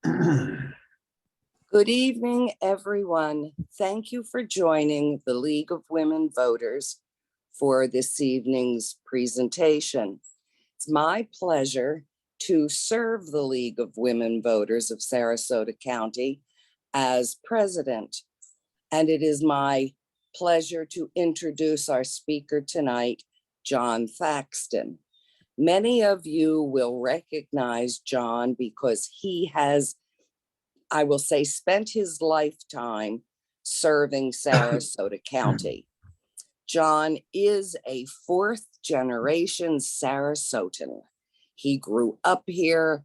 Good evening, everyone. Thank you for joining the League of Women Voters for this evening's presentation. It's my pleasure to serve the League of Women Voters of Sarasota County as president. And it is my pleasure to introduce our speaker tonight, John Thaxton. Many of you will recognize John because he has, I will say, spent his lifetime serving Sarasota County. John is a fourth generation Sarasotan. He grew up here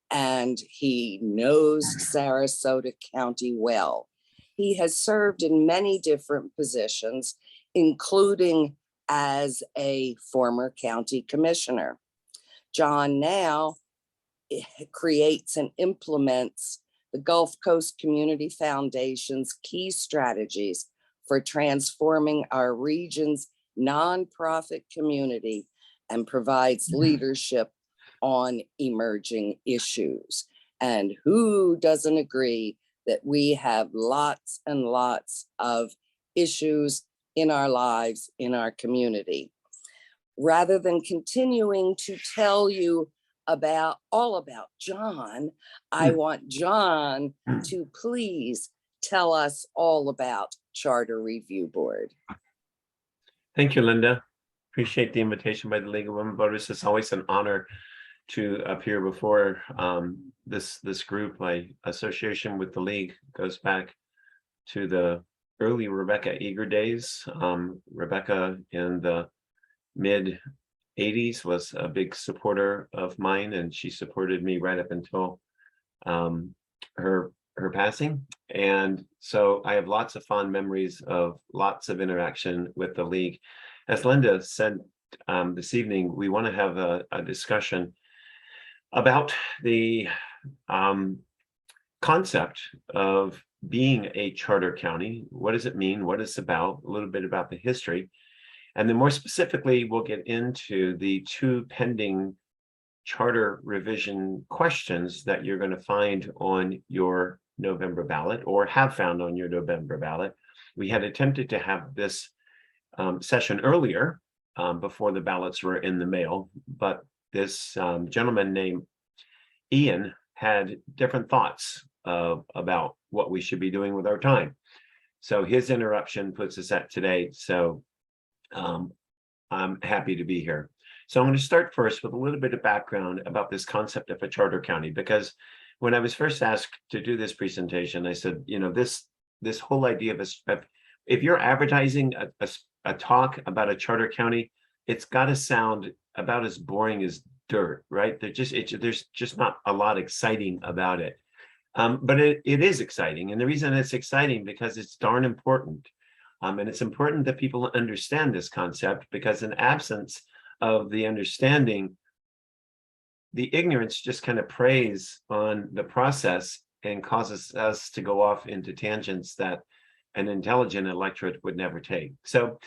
and he knows Sarasota County well. He has served in many different positions, including as a former county commissioner. John now creates and implements the Gulf Coast Community Foundation's key strategies for transforming our region's nonprofit community and provides leadership on emerging issues. And who doesn't agree that we have lots and lots of issues in our lives, in our community? Rather than continuing to tell you all about John, I want John to please tell us all about Charter Review Board. Thank you, Linda. Appreciate the invitation by the League of Women Voters. It's always an honor to appear before this group. My association with the League goes back to the early Rebecca Eager days. Rebecca in the mid-'80s was a big supporter of mine, and she supported me right up until her passing. And so I have lots of fond memories of lots of interaction with the League. As Linda said this evening, we want to have a discussion about the concept of being a charter county. What does it mean? What it's about? A little bit about the history. And then more specifically, we'll get into the two pending charter revision questions that you're going to find on your November ballot, or have found on your November ballot. We had attempted to have this session earlier before the ballots were in the mail, but this gentleman named Ian had different thoughts about what we should be doing with our time. So his interruption puts us at today. So I'm happy to be here. So I'm going to start first with a little bit of background about this concept of a charter county, because when I was first asked to do this presentation, I said, you know, this whole idea of if you're advertising a talk about a charter county, it's got to sound about as boring as dirt, right? There's just not a lot exciting about it. But it is exciting. And the reason it's exciting because it's darn important. And it's important that people understand this concept, because in absence of the understanding, the ignorance just kind of preys on the process and causes us to go off into tangents that an intelligent electorate would never take. So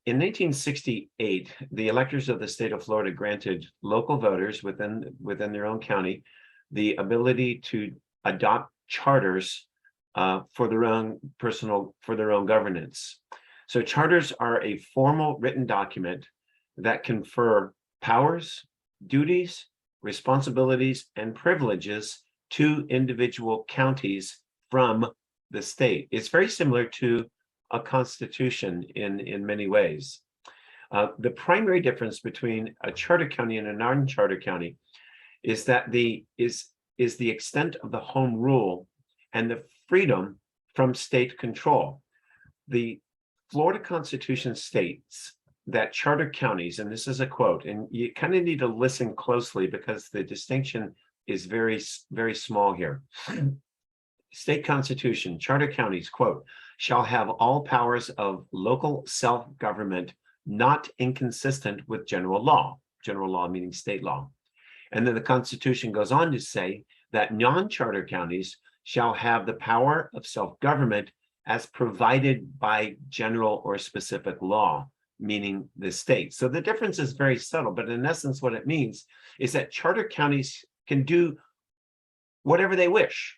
in 1968, the electors of the state of Florida granted local voters within their own county the ability to adopt charters for their own governance. So charters are a formal written document that confer powers, duties, responsibilities, and privileges to individual counties from the state. It's very similar to a constitution in many ways. The primary difference between a charter county and a non-charter county is that the extent of the home rule and the freedom from state control. The Florida Constitution states that charter counties, and this is a quote, and you kind of need to listen closely because the distinction is very, very small here. State Constitution, charter counties, quote, shall have all powers of local self-government not inconsistent with general law meaning state law. And then the Constitution goes on to say that non-charter counties shall have the power of self-government as provided by general or specific law, meaning the state. So the difference is very subtle, but in essence, what it means is that charter counties can do whatever they wish,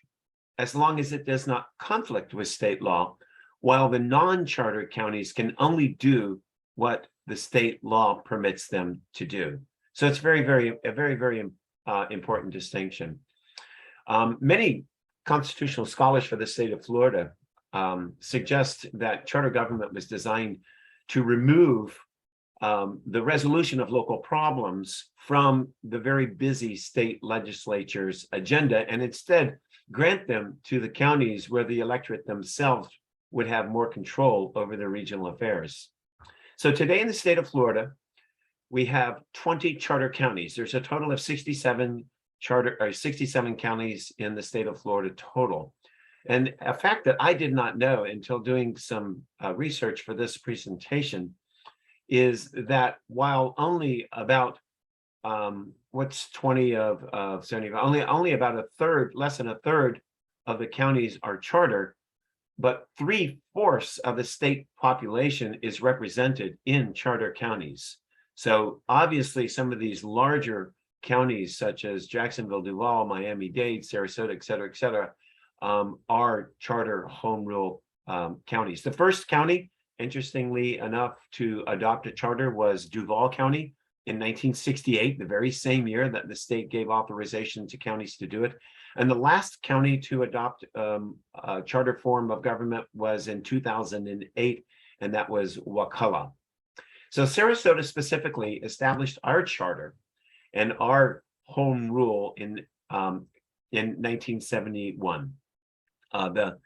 as long as it does not conflict with state law, while the non-charter counties can only do what the state law permits them to do. So it's a very important distinction. Many constitutional scholars for the state of Florida suggest that charter government was designed to remove the resolution of local problems from the very busy state legislature's agenda, and instead grant them to the counties where the electorate themselves would have more control over their regional affairs. So today in the state of Florida, we have 20 charter counties. There's a total of 67 counties in the state of Florida total. And a fact that I did not know until doing some research for this presentation is that while only about what's 20 of 70, only about a third, less than a third of the counties are charter, but 3/4 of the state population is represented in charter counties. So obviously some of these larger counties such as Jacksonville, Duval, Miami-Dade, Sarasota, et cetera, are charter home rule counties. The first county, interestingly enough, to adopt a charter was Duval County in 1968, the very same year that the state gave authorization to counties to do it. And the last county to adopt a charter form of government was in 2008, and that was Wakulla. So Sarasota specifically established our charter and our home rule in 1971. The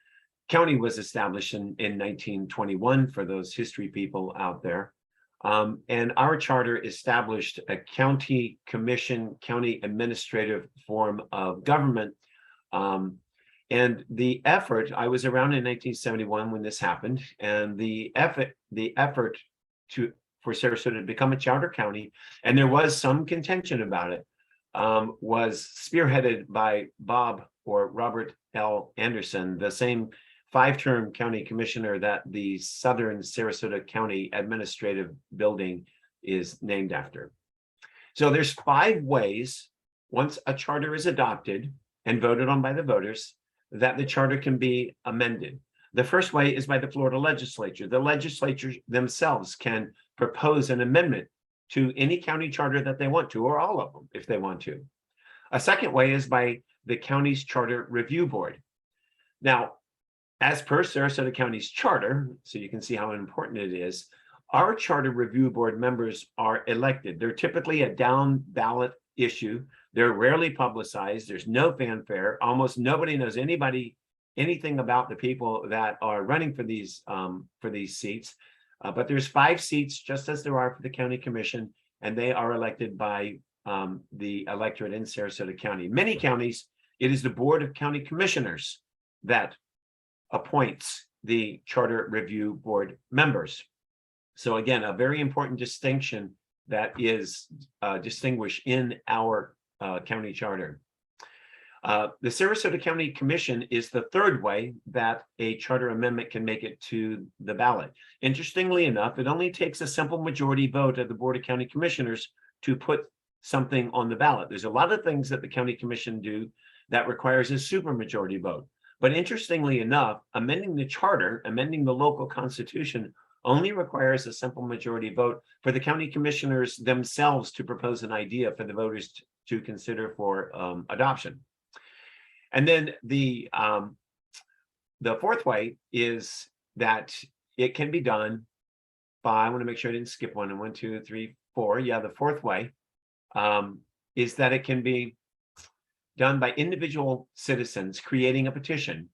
county was established in 1921 for those history people out there. And our charter established a county commission, county administrative form of government. And the effort, I was around in 1971 when this happened, and the effort for Sarasota to become a charter county, and there was some contention about it, was spearheaded by Robert L. Anderson, the same 5-term county commissioner that the Southern Sarasota County Administrative Building is named after. So there's 5 ways, once a charter is adopted and voted on by the voters, that the charter can be amended. The first way is by the Florida legislature. The legislature themselves can propose an amendment to any county charter that they want to, or all of them if they want to. A second way is by the county's charter review board. Now, as per Sarasota County's charter, so you can see how important it is, our charter review board members are elected. They're typically a down ballot issue. They're rarely publicized. There's no fanfare. Almost nobody knows anything about the people that are running for these seats. But there's 5 seats, just as there are for the county commission, and they are elected by the electorate in Sarasota County. Many counties, it is the Board of County Commissioners that appoints the charter review board members. So again, a very important distinction that is distinguished in our county charter. The Sarasota County Commission is the third way that a charter amendment can make it to the ballot. Interestingly enough, it only takes a simple majority vote of the Board of County Commissioners to put something on the ballot. There's a lot of things that the county commission do that requires a supermajority vote. But interestingly enough, amending the charter, amending the local constitution, only requires a simple majority vote for the county commissioners themselves to propose an idea for the voters to consider for adoption. And then the fourth way is that it can be done by, I want to make sure I didn't skip one. 1, 2, 3, 4. Yeah, the fourth way is that it can be done by individual citizens creating a petition,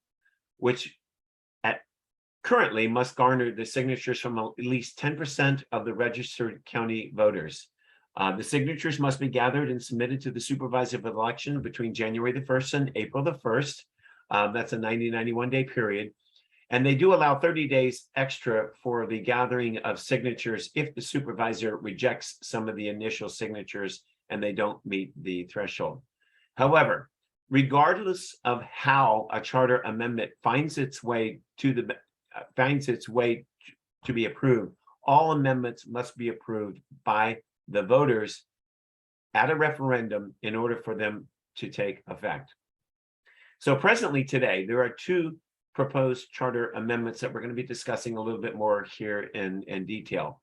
which currently must garner the signatures from at least 10% of the registered county voters. The signatures must be gathered and submitted to the supervisor of election between January the 1st and April the 1st. That's a 91-day period. And they do allow 30 days extra for the gathering of signatures if the supervisor rejects some of the initial signatures and they don't meet the threshold. However, regardless of how a charter amendment finds its way to be approved, all amendments must be approved by the voters at a referendum in order for them to take effect. So presently today, there are two proposed charter amendments that we're going to be discussing a little bit more here in detail.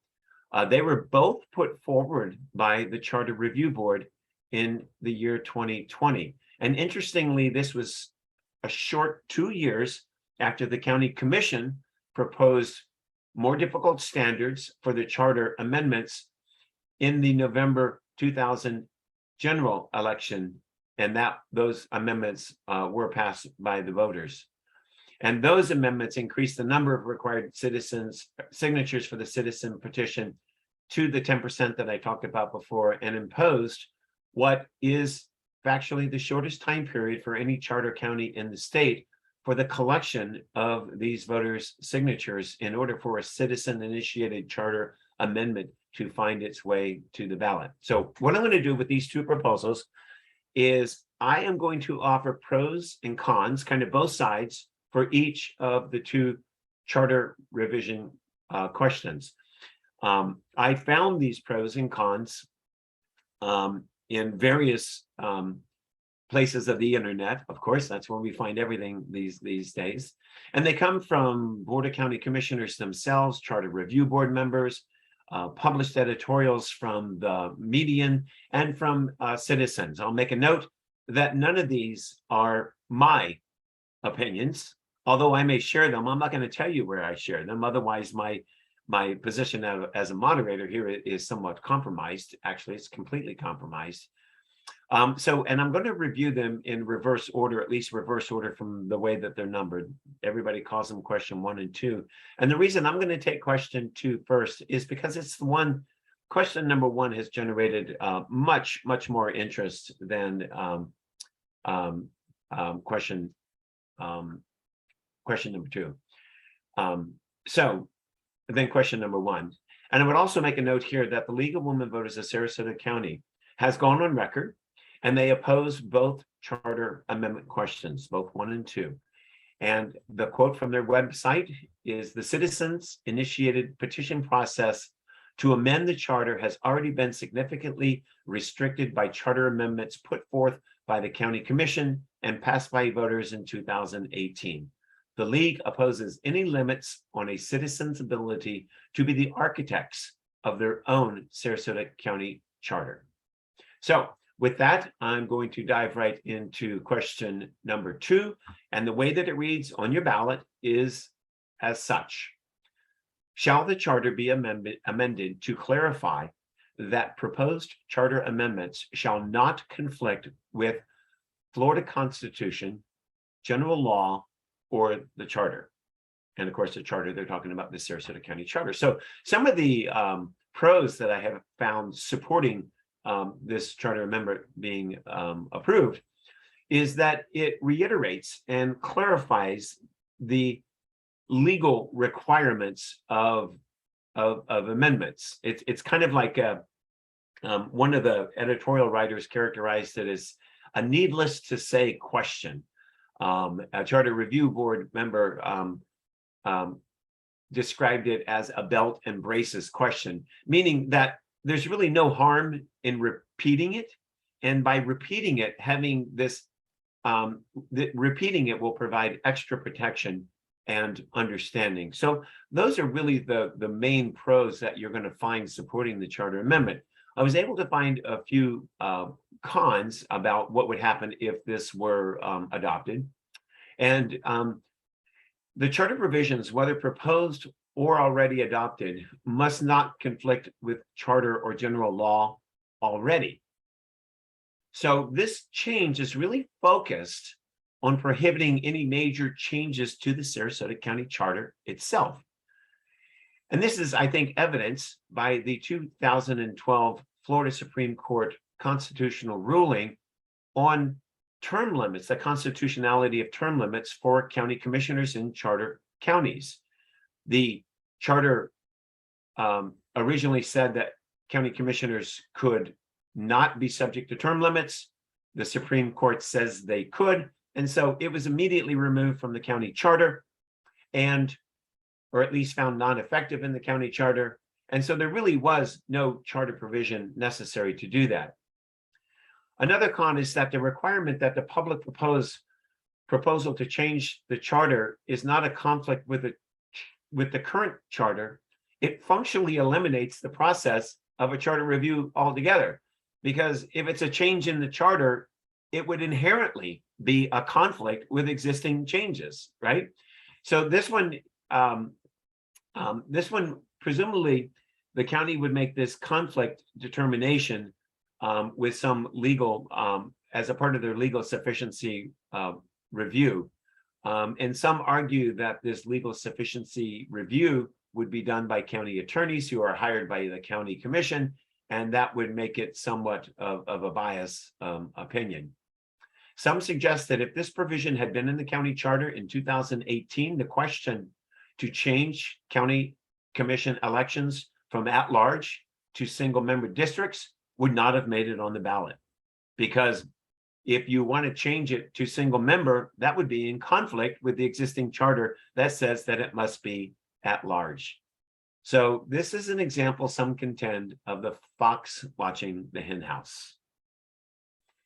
They were both put forward by the Charter Review Board in the year 2020. And interestingly, this was a short 2 years after the County Commission proposed more difficult standards for the charter amendments in the November 2000 general election, and that those amendments were passed by the voters. And those amendments increased the number of required signatures for the citizen petition to the 10% that I talked about before, and imposed what is factually the shortest time period for any charter county in the state for the collection of these voters' signatures in order for a citizen-initiated charter amendment to find its way to the ballot. So what I'm going to do with these two proposals is I am going to offer pros and cons, kind of both sides, for each of the two charter revision questions. I found these pros and cons in various places of the internet. Of course, that's where we find everything these days. And they come from Board of County Commissioners themselves, Charter Review Board members, published editorials from the Median, and from citizens. I'll make a note that none of these are my opinions, although I may share them. I'm not going to tell you where I share them. Otherwise, my position as a moderator here is somewhat compromised. Actually, it's completely compromised. And I'm going to review them in reverse order, at least reverse order from the way that they're numbered. Everybody calls them question 1 and 2. And the reason I'm going to take question 2 first is because it's the one, question number 1 has generated much more interest than question number 2. So then question number 1. And I would also make a note here that the League of Women Voters of Sarasota County has gone on record, and they oppose both charter amendment questions, both 1 and 2. And the quote from their website is, "The citizens initiated petition process to amend the charter has already been significantly restricted by charter amendments put forth by the County Commission and passed by voters in 2018. The League opposes any limits on a citizen's ability to be the architects of their own Sarasota County charter." So with that, I'm going to dive right into question number 2. And the way that it reads on your ballot is as such. Shall the charter be amended to clarify that proposed charter amendments shall not conflict with Florida Constitution, general law, or the charter? And of course, the charter, they're talking about the Sarasota County Charter. So some of the pros that I have found supporting this charter amendment being approved is that it reiterates and clarifies the legal requirements of amendments. It's kind of like one of the editorial writers characterized it as a needless to say question. A Charter Review Board member described it as a belt and braces question, meaning that there's really no harm in repeating it. And by repeating it, having this, repeating it will provide extra protection and understanding. So those are really the main pros that you're going to find supporting the charter amendment. I was able to find a few cons about what would happen if this were adopted. And the charter provisions, whether proposed or already adopted, must not conflict with charter or general law already. So this change is really focused on prohibiting any major changes to the Sarasota County Charter itself. And this is, I think, evidenced by the 2012 Florida Supreme Court constitutional ruling on term limits, the constitutionality of term limits for county commissioners in charter counties. The charter originally said that county commissioners could not be subject to term limits. The Supreme Court says they could, and so it was immediately removed from the county charter, or at least found non-effective in the county charter. And so there really was no charter provision necessary to do that. Another con is that the requirement that the public propose proposal to change the charter is not a conflict with the current charter. It functionally eliminates the process of a charter review altogether, because if it's a change in the charter, it would inherently be a conflict with existing changes, right? So this one, presumably the county would make this conflict determination with some legal, as a part of their legal sufficiency review. And some argue that this legal sufficiency review would be done by county attorneys who are hired by the county commission, and that would make it somewhat of a bias opinion. Some suggest that if this provision had been in the county charter in 2018, the question to change county commission elections from at-large to single-member districts would not have made it on the ballot. Because if you want to change it to single-member, that would be in conflict with the existing charter that says that it must be at-large. So this is an example, some contend, of the fox watching the hen house.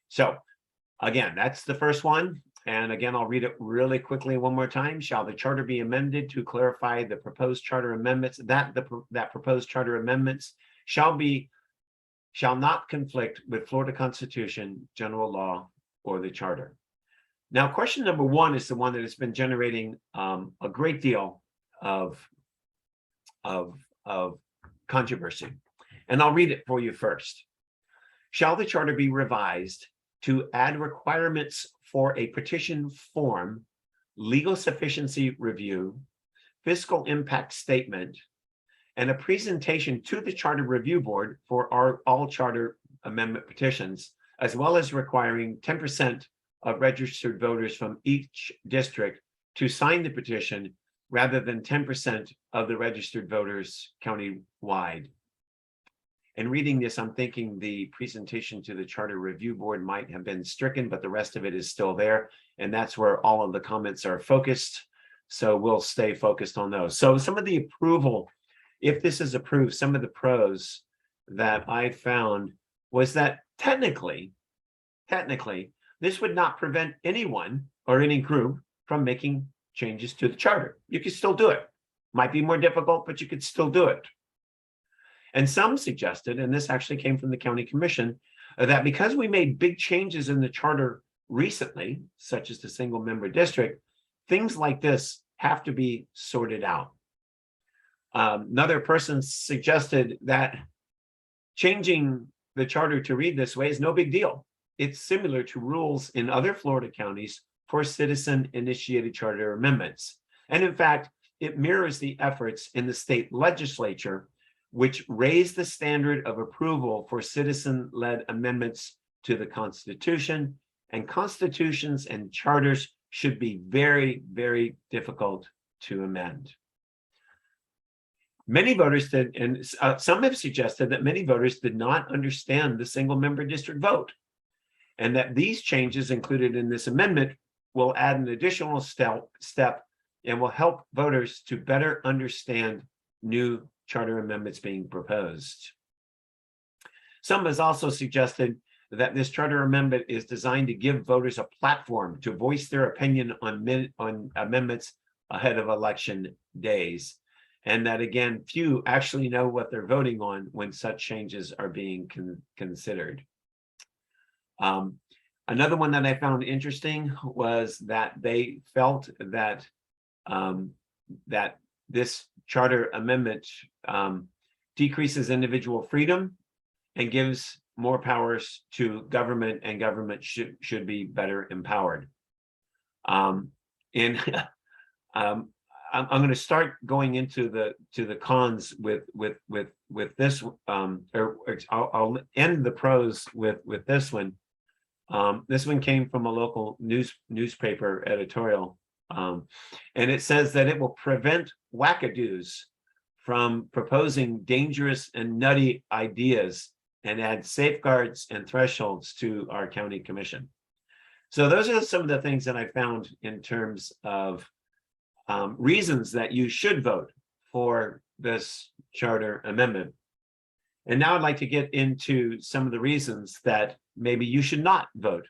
So again, that's the first one. And again, I'll read it really quickly one more time. Shall the charter be amended to clarify the proposed charter amendments, that proposed charter amendments shall not conflict with Florida Constitution, general law, or the charter. Now, question number one is the one that has been generating a great deal of controversy. And I'll read it for you first. Shall the charter be revised to add requirements for a petition form, legal sufficiency review, fiscal impact statement, and a presentation to the Charter Review Board for all charter amendment petitions, as well as requiring 10% of registered voters from each district to sign the petition rather than 10% of the registered voters county-wide. And reading this, I'm thinking the presentation to the Charter Review Board might have been stricken, but the rest of it is still there. And that's where all of the comments are focused. So we'll stay focused on those. So some of the approval, if this is approved, some of the pros that I found was that technically, this would not prevent anyone or any group from making changes to the charter. You could still do it. Might be more difficult, but you could still do it. And some suggested, and this actually came from the county commission, that because we made big changes in the charter recently, such as the single member district, things like this have to be sorted out. Another person suggested that changing the charter to read this way is no big deal. It's similar to rules in other Florida counties for citizen-initiated charter amendments. And in fact, it mirrors the efforts in the state legislature, which raised the standard of approval for citizen-led amendments to the Constitution, and constitutions and charters should be very, very difficult to amend. Many voters did, and some have suggested that many voters did not understand the single-member district vote, and that these changes included in this amendment will add an additional step and will help voters to better understand new charter amendments being proposed. Some has also suggested that this charter amendment is designed to give voters a platform to voice their opinion on amendments ahead of election days, and that again, few actually know what they're voting on when such changes are being considered. Another one that I found interesting was that they felt that that this charter amendment decreases individual freedom and gives more powers to government, and government should be better empowered. I'm going to start going into the cons with this, or I'll end the pros with this one. This one came from a local newspaper editorial. And it says that it will prevent wackadoos from proposing dangerous and nutty ideas and add safeguards and thresholds to our county commission. So those are some of the things that I found in terms of reasons that you should vote for this charter amendment. And now I'd like to get into some of the reasons that maybe you should not vote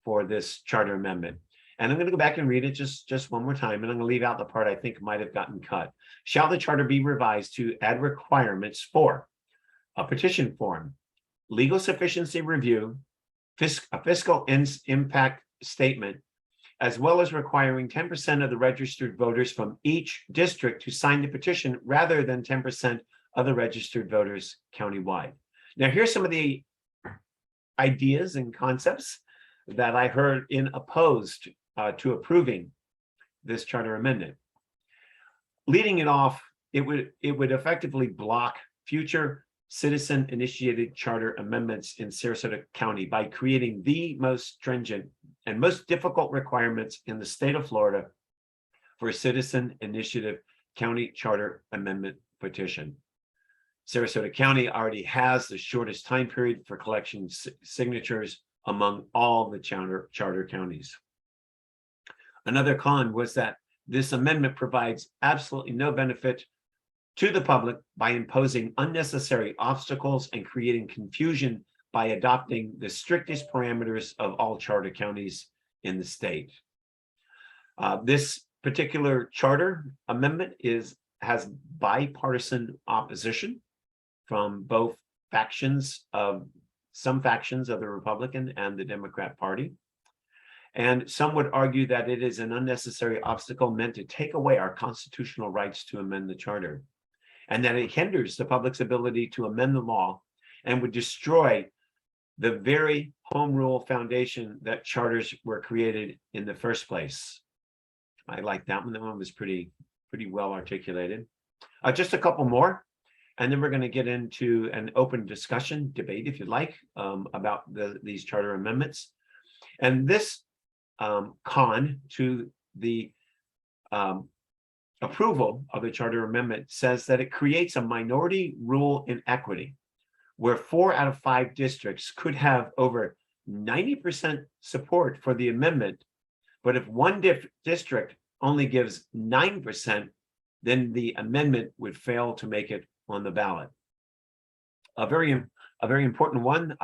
for this charter amendment. And I'm going to go back and read it just one more time, and I'm going to leave out the part I think might have gotten cut. Shall the charter be revised to add requirements for a petition form, legal sufficiency review, a fiscal impact statement, as well as requiring 10% of the registered voters from each district to sign the petition rather than 10% of the registered voters countywide. Now, here's some of the ideas and concepts that I heard in opposed to approving this charter amendment. Leading it off, it would effectively block future citizen-initiated charter amendments in Sarasota County by creating the most stringent and most difficult requirements in the state of Florida for a citizen initiative county charter amendment petition. Sarasota County already has the shortest time period for collection signatures among all the charter counties. Another con was that this amendment provides absolutely no benefit to the public by imposing unnecessary obstacles and creating confusion by adopting the strictest parameters of all charter counties in the state. This particular charter amendment has bipartisan opposition from both factions of some factions of the Republican and the Democrat Party. And some would argue that it is an unnecessary obstacle meant to take away our constitutional rights to amend the charter, and that it hinders the public's ability to amend the law and would destroy the very home rule foundation that charters were created in the first place. I like that one. That one was pretty well articulated. Just a couple more, and then we're going to get into an open discussion, debate, if you'd like, about these charter amendments. And this con to the approval of the charter amendment says that it creates a minority rule inequity, where 4 out of 5 districts could have over 90% support for the amendment, but if one district only gives 9%, then the amendment would fail to make it on the ballot. A very important one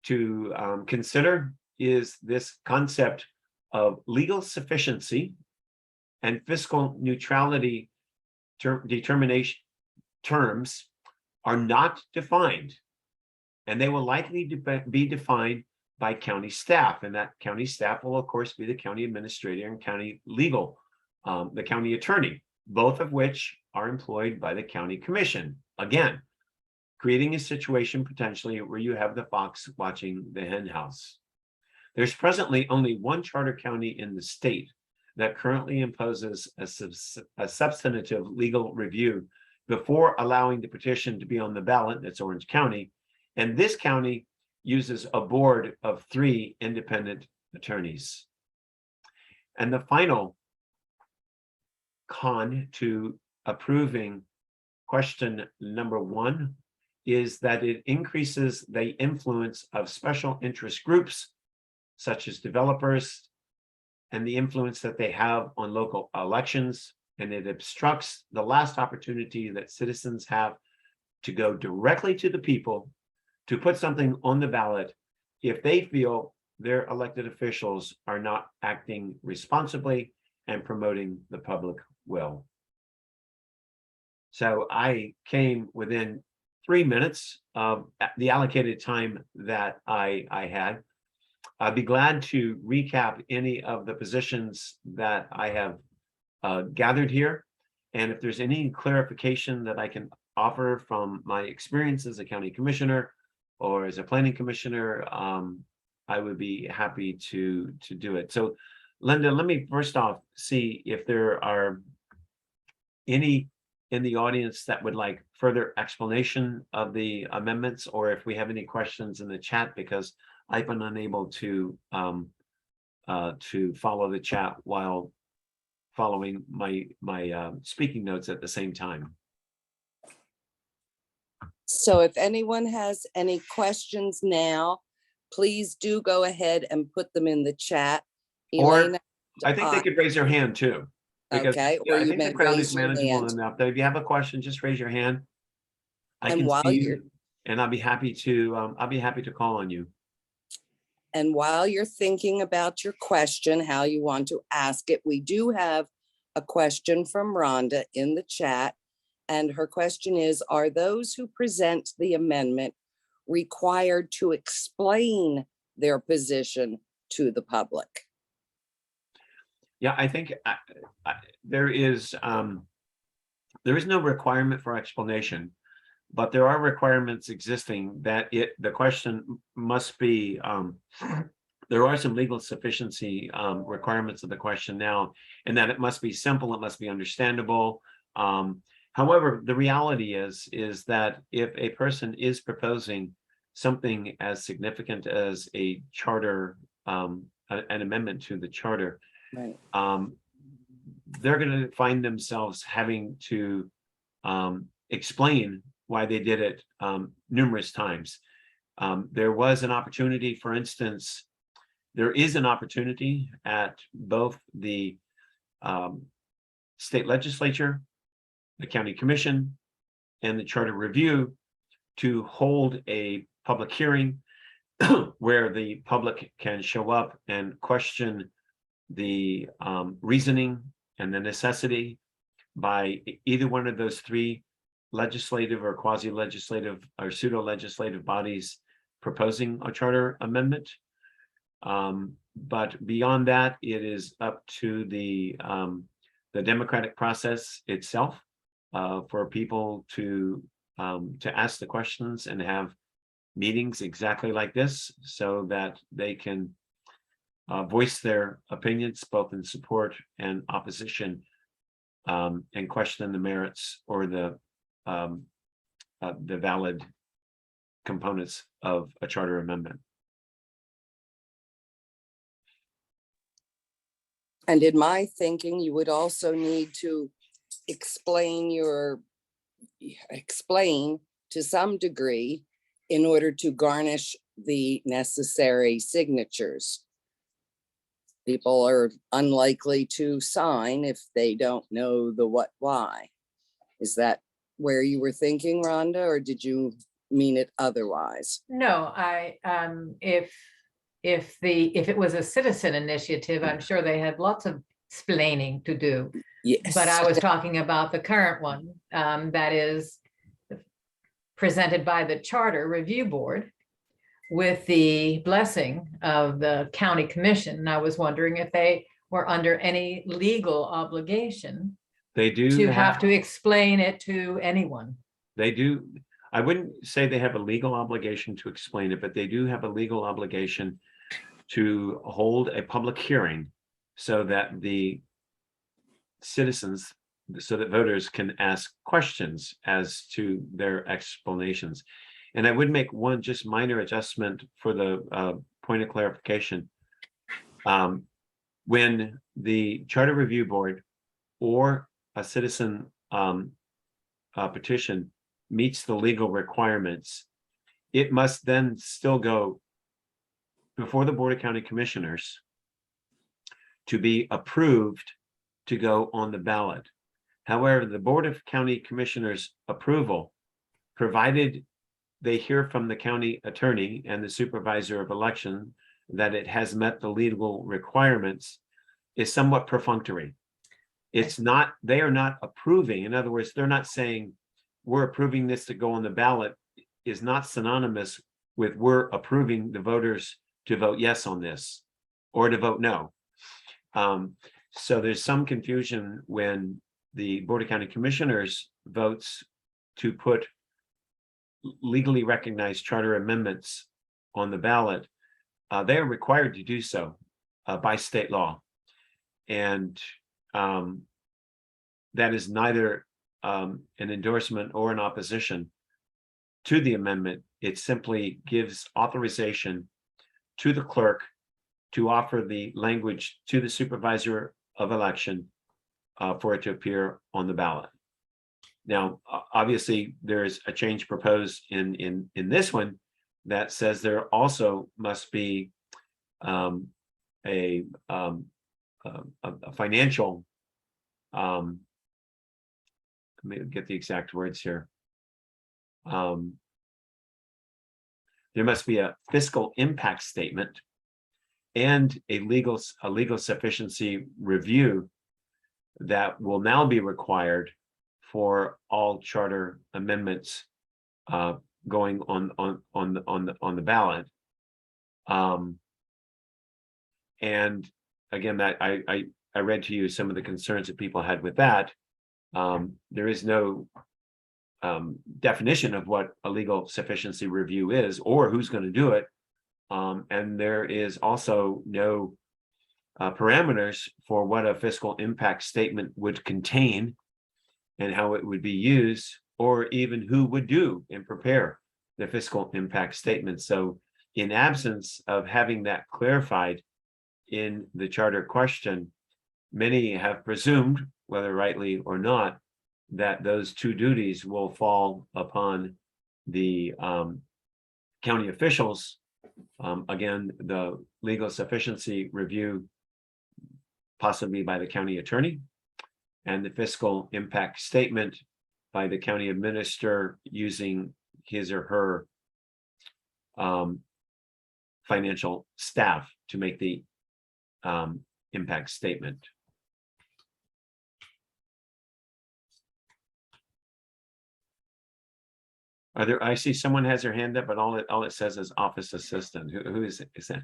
to consider is this concept of legal sufficiency and fiscal neutrality determination terms are not defined, and they will likely be defined by county staff, and that county staff will of course be the county administrator and county legal, the county attorney, both of which are employed by the county commission. Again, creating a situation potentially where you have the fox watching the hen house. There's presently only one charter county in the state that currently imposes a substantive legal review before allowing the petition to be on the ballot. That's Orange County. And this county uses a board of 3 independent attorneys. And the final con to approving question number 1 is that it increases the influence of special interest groups, such as developers, and the influence that they have on local elections, and it obstructs the last opportunity that citizens have to go directly to the people to put something on the ballot if they feel their elected officials are not acting responsibly and promoting the public will. So I came within 3 minutes of the allocated time that I had. I'd be glad to recap any of the positions that I have gathered here. And if there's any clarification that I can offer from my experience as a county commissioner or as a planning commissioner, I would be happy to do it. So Linda, let me first off see if there are any in the audience that would like further explanation of the amendments, or if we have any questions in the chat, because I've been unable to follow the chat while following my speaking notes at the same time. So if anyone has any questions now, please do go ahead and put them in the chat. Or Elena, I think they could raise their hand too. Because okay, or I you think the may crowd raise is your manageable hand. enough that if you have a question, just raise your hand. I And can while see you're you, and I'll be happy to call on you. And while you're thinking about your question, how you want to ask it, we do have a question from Rhonda in the chat. And her question is, are those who present the amendment required to explain their position to the public? Yeah, I think there is no requirement for explanation, but there are requirements existing that the question must be, there are some legal sufficiency requirements of the question now, and that it must be simple, it must be understandable. However, the reality is that if a person is proposing something as significant as a charter, an amendment to the charter, Right. they're going to find themselves having to explain why they did it numerous times. There was an opportunity, for instance, there is an opportunity at both the state legislature, the county commission, and the charter review to hold a public hearing where the public can show up and question the reasoning and the necessity by either one of those three legislative or quasi-legislative or pseudo-legislative bodies proposing a charter amendment. But beyond that, it is up to the democratic process itself for people to ask the questions and have meetings exactly like this so that they can voice their opinions both in support and opposition, and question the merits or the valid components of a charter amendment. And in my thinking, you would also need to explain to some degree in order to garnish the necessary signatures. People are unlikely to sign if they don't know the what, why. Is that where you were thinking, Rhonda, or did you mean it otherwise? No, if it was a citizen initiative, I'm sure they had lots of explaining to do. Yes. But I was talking about the current one that is presented by the Charter Review Board with the blessing of the county commission. And I was wondering if they were under any legal obligation They do to have to explain it to anyone. They do. I wouldn't say they have a legal obligation to explain it, but they do have a legal obligation to hold a public hearing so that the citizens, so that voters can ask questions as to their explanations. And I would make one just minor adjustment for the point of clarification. When the Charter Review Board or a citizen petition meets the legal requirements, it must then still go before the Board of County Commissioners to be approved to go on the ballot. However, the Board of County Commissioners approval, provided they hear from the county attorney and the supervisor of election that it has met the legal requirements, is somewhat perfunctory. It's not, they are not approving. In other words, they're not saying we're approving this to go on the ballot, is not synonymous with we're approving the voters to vote yes on this or to vote no. So there's some confusion when the Board of County Commissioners votes to put legally recognized charter amendments on the ballot. They are required to do so by state law. And that is neither an endorsement or an opposition to the amendment. It simply gives authorization to the clerk to offer the language to the supervisor of election for it to appear on the ballot. Now, obviously, there is a change proposed in this one that says there also must be a financial, let me get the exact words here. There must be a fiscal impact statement and a legal sufficiency review that will now be required for all charter amendments going on the ballot. And again, that I read to you some of the concerns that people had with that. There is no definition of what a legal sufficiency review is or who's going to do it. And there is also no parameters for what a fiscal impact statement would contain and how it would be used, or even who would do and prepare the fiscal impact statement. So in absence of having that clarified in the charter question, many have presumed, whether rightly or not, that those two duties will fall upon the county officials. Again, the legal sufficiency review possibly by the county attorney, and the fiscal impact statement by the county administrator using his or her financial staff to make the impact statement. Are there, I see someone has their hand up, but all it says is office assistant. Who is it? Is that?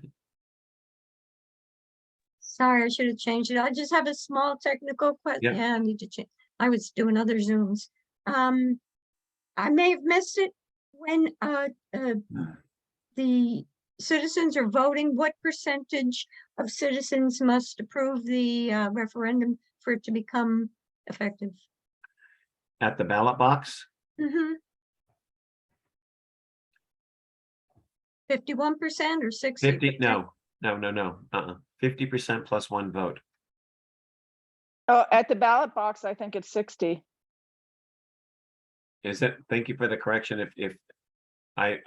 Sorry, I should have changed it. I just have a small technical question. Yeah, I need to change. I was doing other Zooms. I may have missed it when the citizens are voting. What percentage of citizens must approve the referendum for it to become effective? At the ballot box? 51% or 60%? 50, no. 50% plus one vote. Oh, at the ballot box, I think it's 60. Is it? Thank you for the correction. If I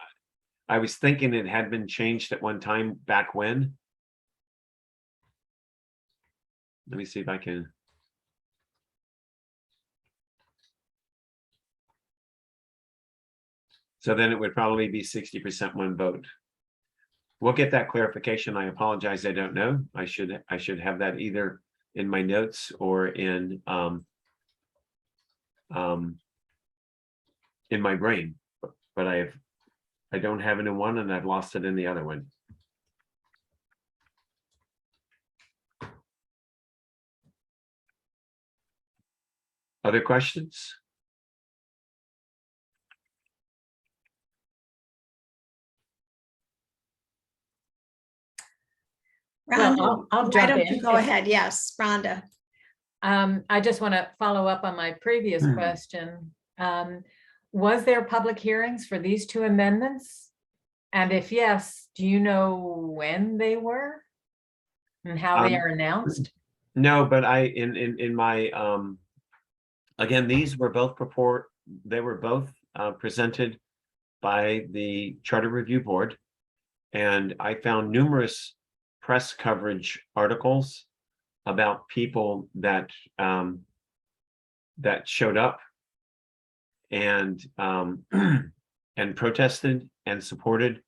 was thinking it had been changed at one time back when. Let me see if I can. So then it would probably be 60% one vote. We'll get that clarification. I apologize. I don't know. I should have that either in my notes or in my brain, but I don't have it in one and I've lost it in the other one. Other questions? Well, Rhonda, I'll why jump don't in. you go ahead? Yes, Rhonda. I just want to follow up on my previous question. Was there public hearings for these two amendments? And if yes, do you know when they were and how they are announced? No, but in my again, these were both presented by the Charter Review Board, and I found numerous press coverage articles about people that that showed up and and protested and supported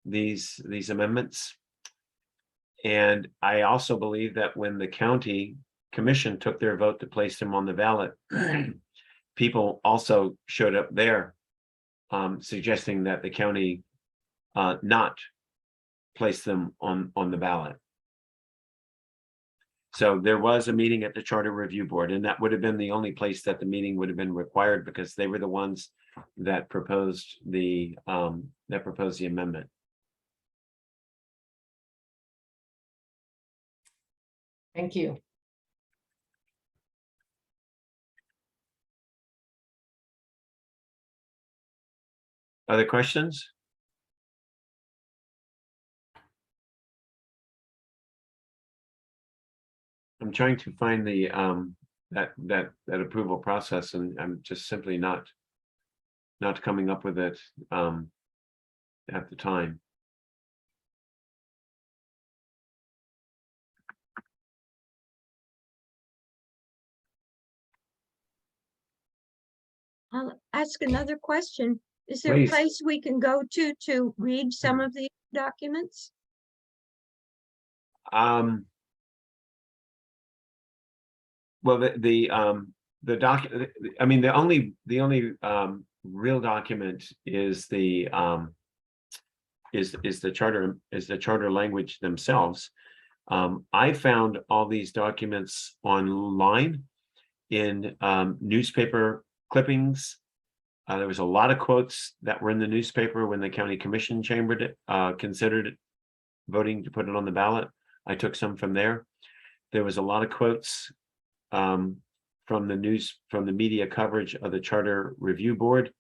these amendments. And I also believe that when the county commission took their vote to place them on the ballot, people also showed up there suggesting that the county not place them on the ballot. So there was a meeting at the Charter Review Board, and that would have been the only place that the meeting would have been required because they were the ones that proposed the amendment. Thank you. Other questions? I'm trying to find the that approval process, and I'm just simply not coming up with it at the time. I'll ask another question. Is there Please. a place we can go to read some of these documents? Well, the doc, I mean, the only real document is the charter language themselves. I found all these documents online in newspaper clippings. There was a lot of quotes that were in the newspaper when the county commission chambered it, considered voting to put it on the ballot. I took some from there. There was a lot of quotes from the media coverage of the Charter Review Board.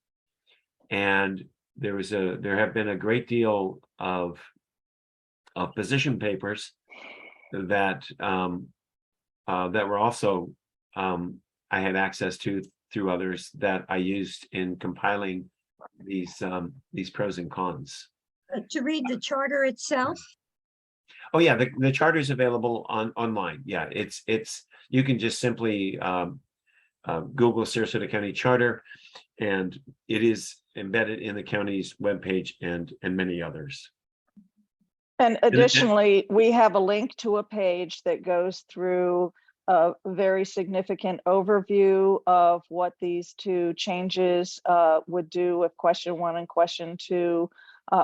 And there have been a great deal of position papers that that were also I had access to through others that I used in compiling these pros and cons. To read the charter itself? Oh yeah, the charter is available online. Yeah, it's you can just simply Google Sarasota County Charter, and it is embedded in the county's webpage and many others. And additionally, we have a link to a page that goes through a very significant overview of what these two changes would do with question 1 and question 2,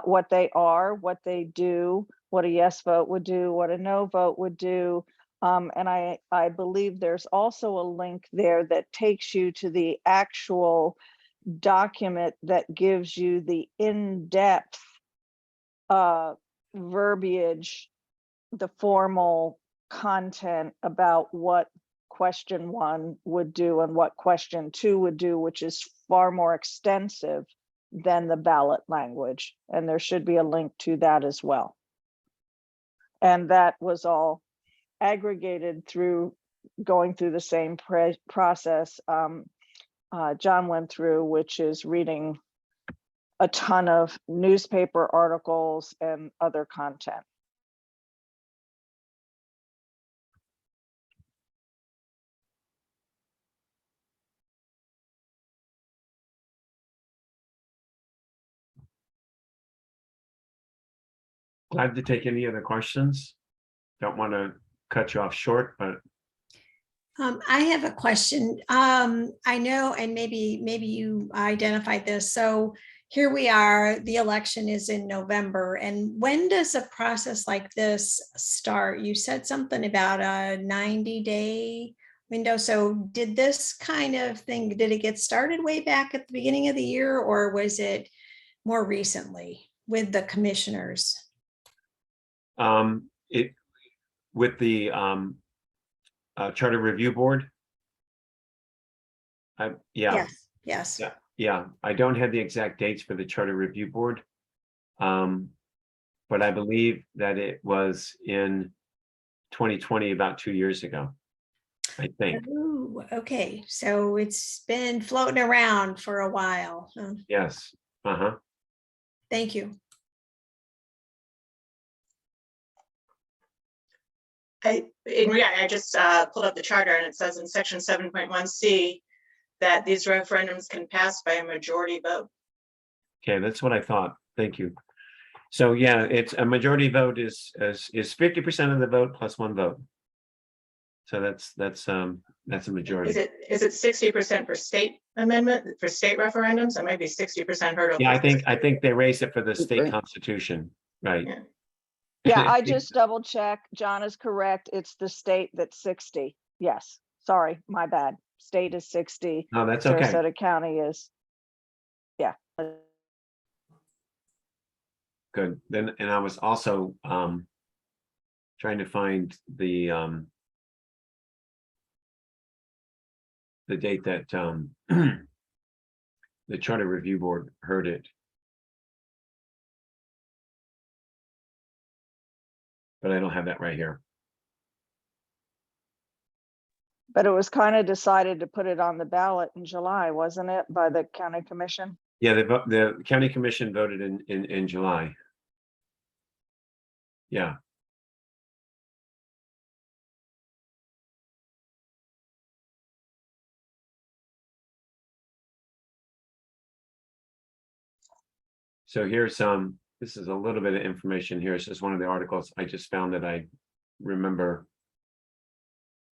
what they are, what they do, what a yes vote would do, what a no vote would do. And I believe there's also a link there that takes you to the actual document that gives you the in-depth verbiage, the formal content about what question 1 would do and what question 2 would do, which is far more extensive than the ballot language. And there should be a link to that as well. And that was all aggregated through going through the same process John went through, which is reading a ton of newspaper articles and other content. Glad to take any other questions. Don't want to cut you off short, but I have a question. I know, and maybe you identified this. So here we are, the election is in November. And when does a process like this start? You said something about a 90-day window. So did this kind of thing, did it get started way back at the beginning of the year, or was it more recently with the commissioners? it with the Charter Review Board. Yes. Yeah. I don't have the exact dates for the Charter Review Board. But I believe that it was in 2020, about 2 years ago, I think. Ooh, okay. So it's been floating around for a while. Yes. Thank you. I just pulled up the charter, and it says in section 7.1C that these referendums can pass by a majority vote. Okay, that's what I thought. Thank you. So yeah, it's a majority vote is 50% of the vote plus 1 vote. So that's a majority. Is it 60% for state amendment, for state referendums? It might be 60% hurdle. Yeah, I think they raised it for the state constitution, right? Yeah. Yeah, I just double checked. John is correct. It's the state that's 60. Yes, sorry, my bad. State is 60. No, that's okay. Sarasota County is, yeah. Good. Then, and I was also trying to find the date that the Charter Review Board heard it. But I don't have that right here. But it was kind of decided to put it on the ballot in July, wasn't it, by the county commission? Yeah, the county commission voted in July. Yeah. So here's this is a little bit of information here. It's just one of the articles I just found that I remember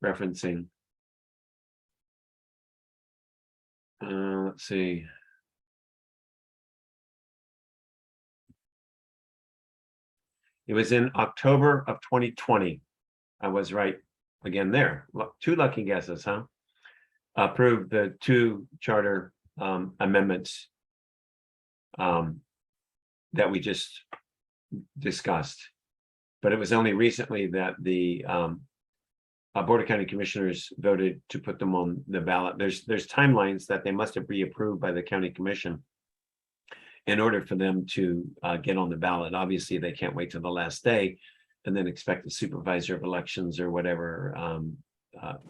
referencing. Let's see. It was in October of 2020. I was right again there. Two lucky guesses, huh? Approved the two charter amendments that we just discussed. But it was only recently that the Board of County Commissioners voted to put them on the ballot. There's timelines that they must have reapproved by the county commission in order for them to get on the ballot. Obviously, they can't wait till the last day and then expect the supervisor of elections or whatever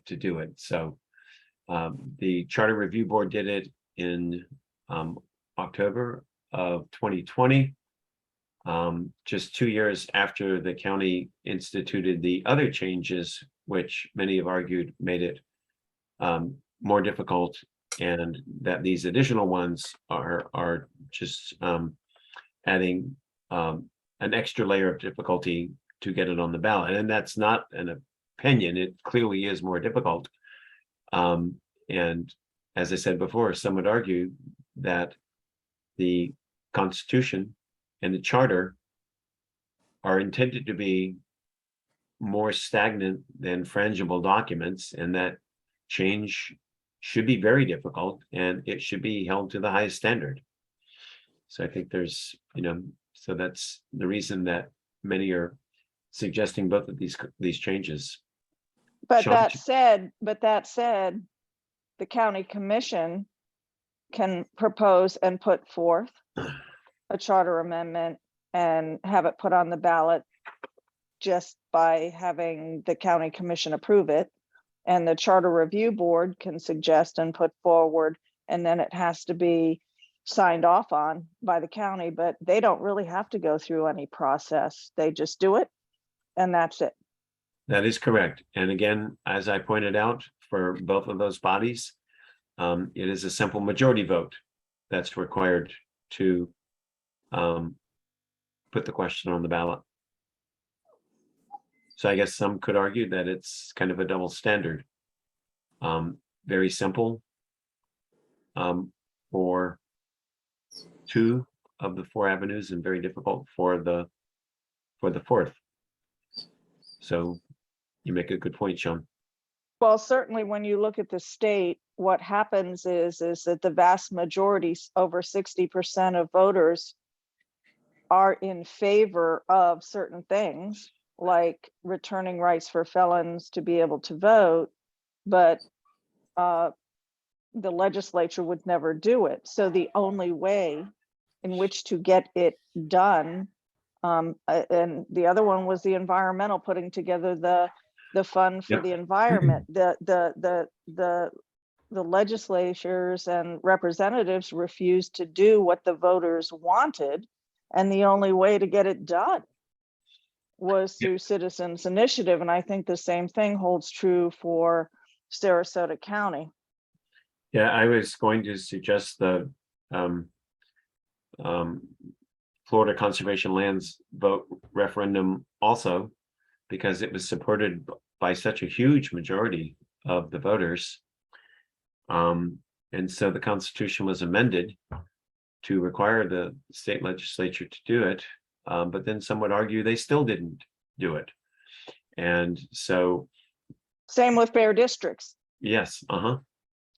to do it. So the Charter Review Board did it in October of 2020, just 2 years after the county instituted the other changes, which many have argued made it more difficult, and that these additional ones are just adding an extra layer of difficulty to get it on the ballot. And that's not an opinion. It clearly is more difficult. And as I said before, some would argue that the Constitution and the Charter are intended to be more stagnant than frangible documents, and that change should be very difficult and it should be held to the highest standard. So I think there's, so that's the reason that many are suggesting both of these changes. But Sean, that said, the county commission can propose and put forth a charter amendment and have it put on the ballot just by having the county commission approve it. And the Charter Review Board can suggest and put forward, and then it has to be signed off on by the county, but they don't really have to go through any process. They just do it, and that's it. that is correct. And again, as I pointed out, for both of those bodies, it is a simple majority vote that's required to put the question on the ballot. So I guess some could argue that it's kind of a double standard. Very simple for two of the four avenues, and very difficult for the fourth. So you make a good point, Sean. Well, certainly when you look at the state, what happens is that the vast majority, over 60% of voters, are in favor of certain things, like returning rights for felons to be able to vote, but the legislature would never do it. So the only way in which to get it done, and the other one was the environmental, putting together the fund for Yep. the environment. The legislatures and representatives refused to do what the voters wanted, and the only way to get it done was through citizens initiative. And I think the same thing holds true for Sarasota County. Yeah, I was going to suggest the Florida Conservation Lands vote referendum also, because it was supported by such a huge majority of the voters. And so the Constitution was amended to require the state legislature to do it. But then some would argue they still didn't do it. And so. Same with fair districts. Yes,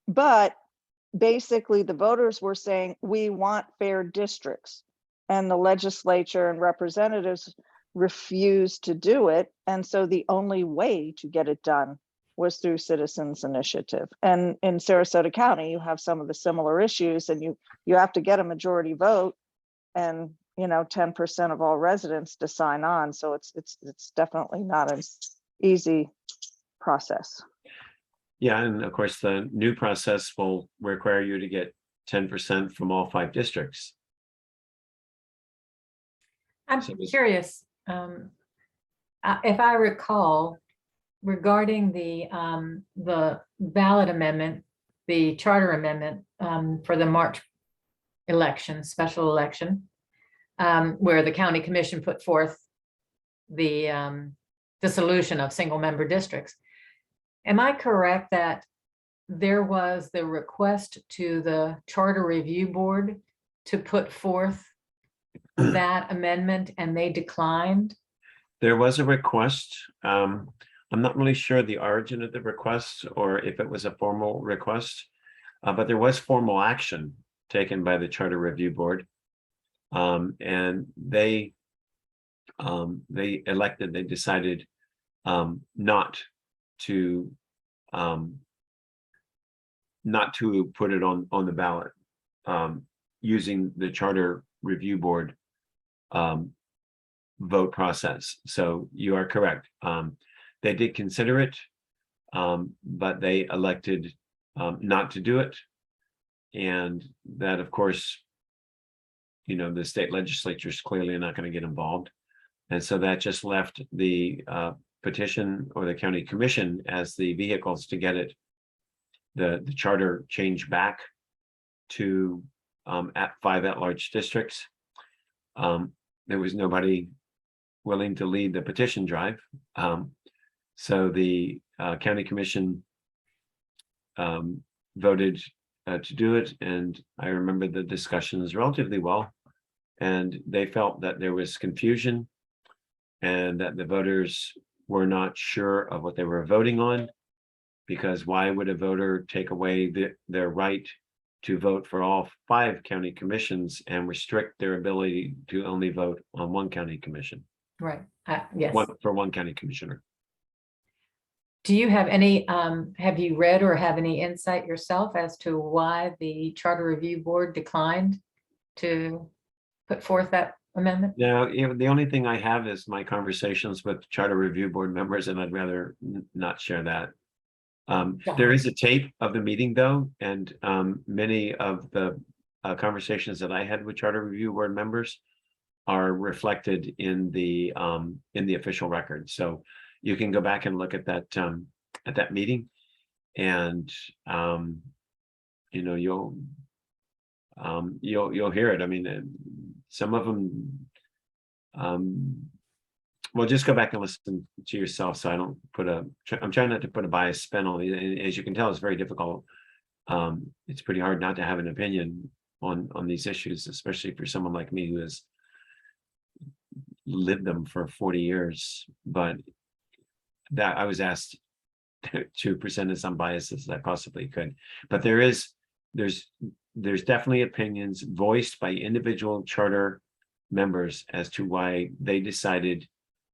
But basically the voters were saying, we want fair districts. And the legislature and representatives refused to do it. And so the only way to get it done was through citizens initiative. And in Sarasota County, you have some of the similar issues, and you have to get a majority vote and 10% of all residents to sign on. So it's definitely not an easy process. Yeah, and of course, the new process will require you to get 10% from all 5 districts. I'm So it's- curious, if I recall, regarding the ballot amendment, the charter amendment for the March election, special election, where the county commission put forth the dissolution of single member districts. Am I correct that there was the request to the Charter Review Board to put forth that amendment and they declined? There was a request. I'm not really sure the origin of the request or if it was a formal request, but there was formal action taken by the Charter Review Board. And they decided not to put it on the ballot using the Charter Review Board vote process. So you are correct. They did consider it, but they elected not to do it. And that, of course, the state legislature is clearly not going to get involved. And so that just left the petition or the county commission as the vehicles to get it, the charter changed back to at 5 at-large districts. There was nobody willing to lead the petition drive. So the county commission voted to do it. And I remember the discussions relatively well. And they felt that there was confusion and that the voters were not sure of what they were voting on, because why would a voter take away their right to vote for all 5 county commissions and restrict their ability to only vote on one county commission? Right. Yes. For one county commissioner. Do you have any, have you read or have any insight yourself as to why the Charter Review Board declined to put forth that amendment? Now, the only thing I have is my conversations with Charter Review Board members, and I'd rather not share that. There is a tape of the meeting though, and many of the conversations that I had with Charter Review Board members are reflected in the official record. So you can go back and look at that meeting, and you'll hear it. I mean, some of them. Well, just go back and listen to yourself. So I don't I'm trying not to put a biased spin on it. And as you can tell, it's very difficult. It's pretty hard not to have an opinion on these issues, especially for someone like me who has lived them for 40 years. But that I was asked to present as unbiased as I possibly could. But there's definitely opinions voiced by individual charter members as to why they decided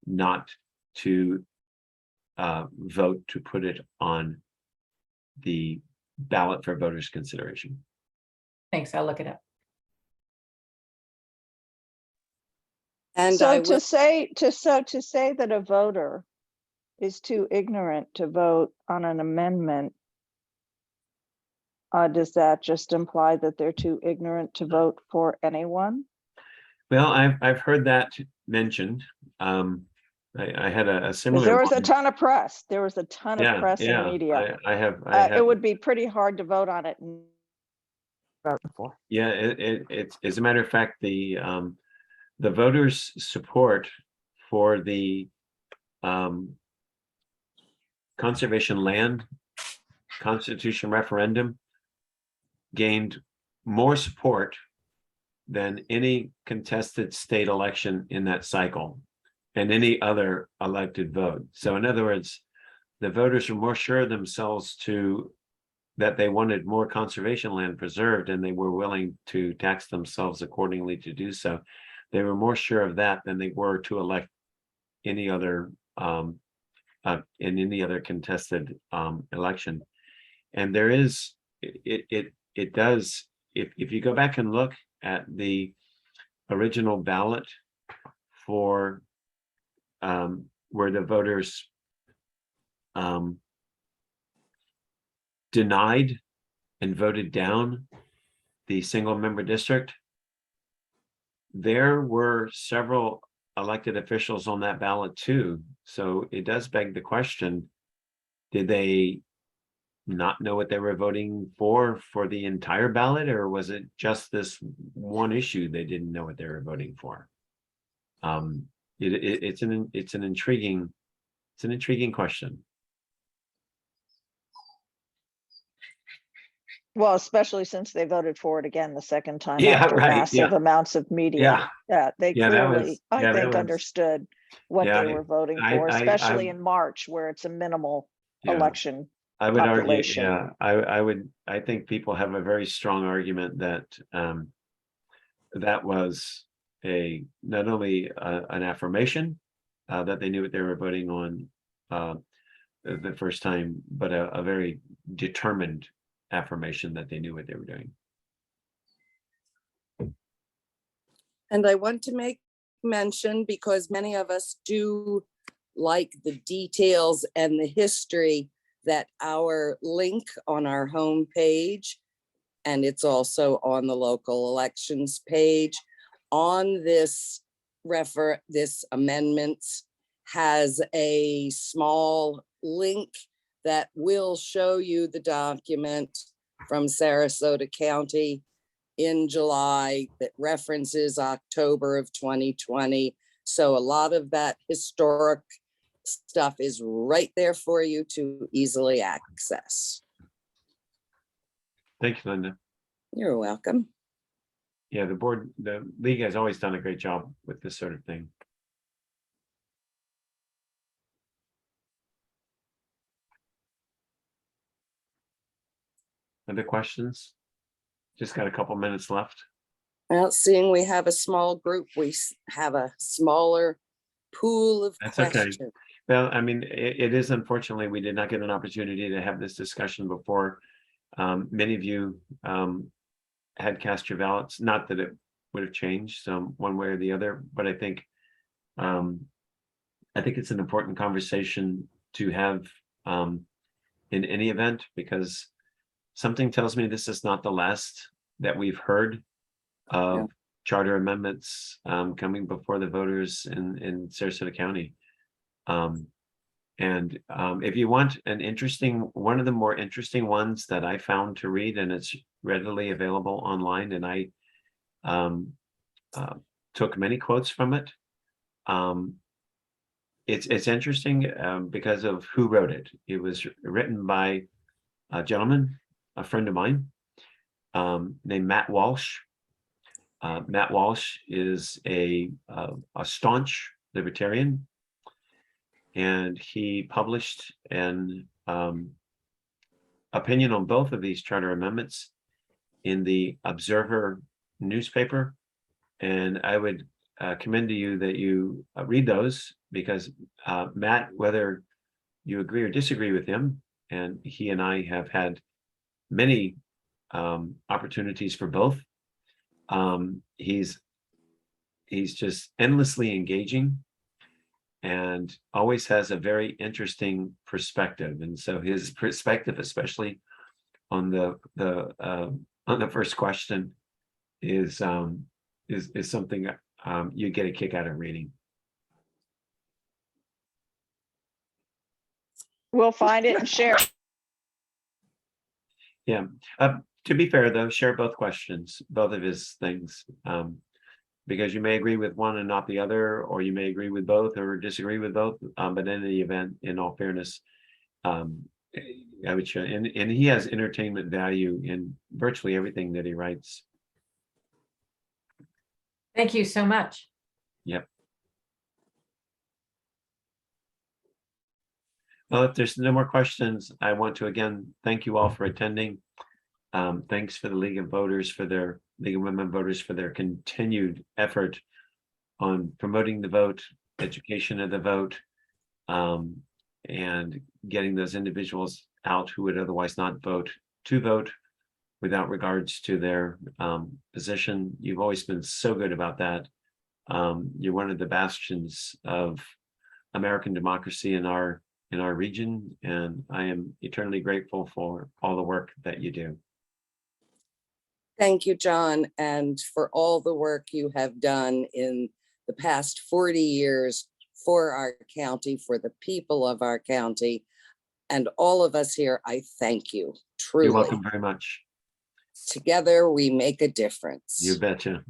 not to vote to put it on the ballot for voters' consideration. Thanks, I'll look it up. And So I to will, say that a voter is too ignorant to vote on an amendment, does that just imply that they're too ignorant to vote for anyone? Well, I've heard that mentioned. I had a 'Cause similar. there was a ton of press. There was a ton of press and media. I have. It would be pretty hard to vote on it. Yeah, it's as a matter of fact, the voters' support for the conservation land constitution referendum gained more support than any contested state election in that cycle and any other elected vote. So in other words, the voters were more sure of themselves that they wanted more conservation land preserved, and they were willing to tax themselves accordingly to do so. They were more sure of that than they were to elect any other in any other contested election. And there is it does, if you go back and look at the original ballot for where the voters denied and voted down the single member district, there were several elected officials on that ballot too. So it does beg the question, did they not know what they were voting for the entire ballot, or was it just this one issue they didn't know what they were voting for? It's an intriguing It's an intriguing question. Well, especially since they voted for it again the second time Yeah, after right, massive yeah. amounts of media. Yeah, they Yeah, that clearly, was- I yeah, that think, was- understood what yeah, they were voting I- for, I- especially I- in March, where it's a minimal Yeah. election. I would argue, population. yeah, I think people have a very strong argument that that was not only an affirmation that they knew what they were voting on the first time, but a very determined affirmation that they knew what they were doing. And I want to make mention, because many of us do like the details and the history, that our link on our homepage, and it's also on the local elections page, on this this amendments has a small link that will show you the document from Sarasota County in July that references October of 2020. So a lot of that historic stuff is right there for you to easily access. Thank you, Linda. You're welcome. Yeah, the league has always done a great job with this sort of thing. Other questions? Just got a couple minutes left. Well, seeing we have a small group, we have a smaller pool of That's okay. questions. Well, I mean, it is unfortunately, we did not get an opportunity to have this discussion before. Many of you had cast your ballots, not that it would have changed one way or the other, but I think it's an important conversation to have in any event, because something tells me this is not the last that we've heard of charter amendments coming before the voters in Sarasota County. If you want one of the more interesting ones that I found to read, and it's readily available online, and I took many quotes from it. It's interesting because of who wrote it. It was written by a gentleman, a friend of mine, named Matt Walsh. Matt Walsh is a staunch libertarian, and he published an opinion on both of these charter amendments in the Observer newspaper. And I would commend to you that you read those, because Matt, whether you agree or disagree with him, and he and I have had many opportunities for both. He's just endlessly engaging and always has a very interesting perspective. And so his perspective, especially on the first question, is something you get a kick out of reading. We'll find it and share. Yeah. To be fair, though, share both questions, both of his things, because you may agree with one and not the other, or you may agree with both or disagree with both. But in any event, in all fairness, I would share, and he has entertainment value in virtually everything that he writes. Thank you so much. Yep. Well, if there's no more questions, I want to again thank you all for attending. Thanks for the League of Women Voters for their continued effort on promoting the vote, education of the vote, and getting those individuals out who would otherwise not vote to vote without regards to their position. You've always been so good about that. You're one of the bastions of American democracy in our region, and I am eternally grateful for all the work that you do. Thank you, John, and for all the work you have done in the past 40 years for our county, for the people of our county, and all of us here. I thank you, truly. You're welcome very much. Together, we make a difference. You betcha.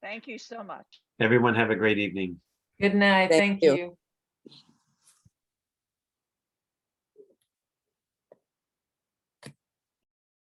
Thank you so much. Everyone have a great evening. Good night. Thank Thank you. you.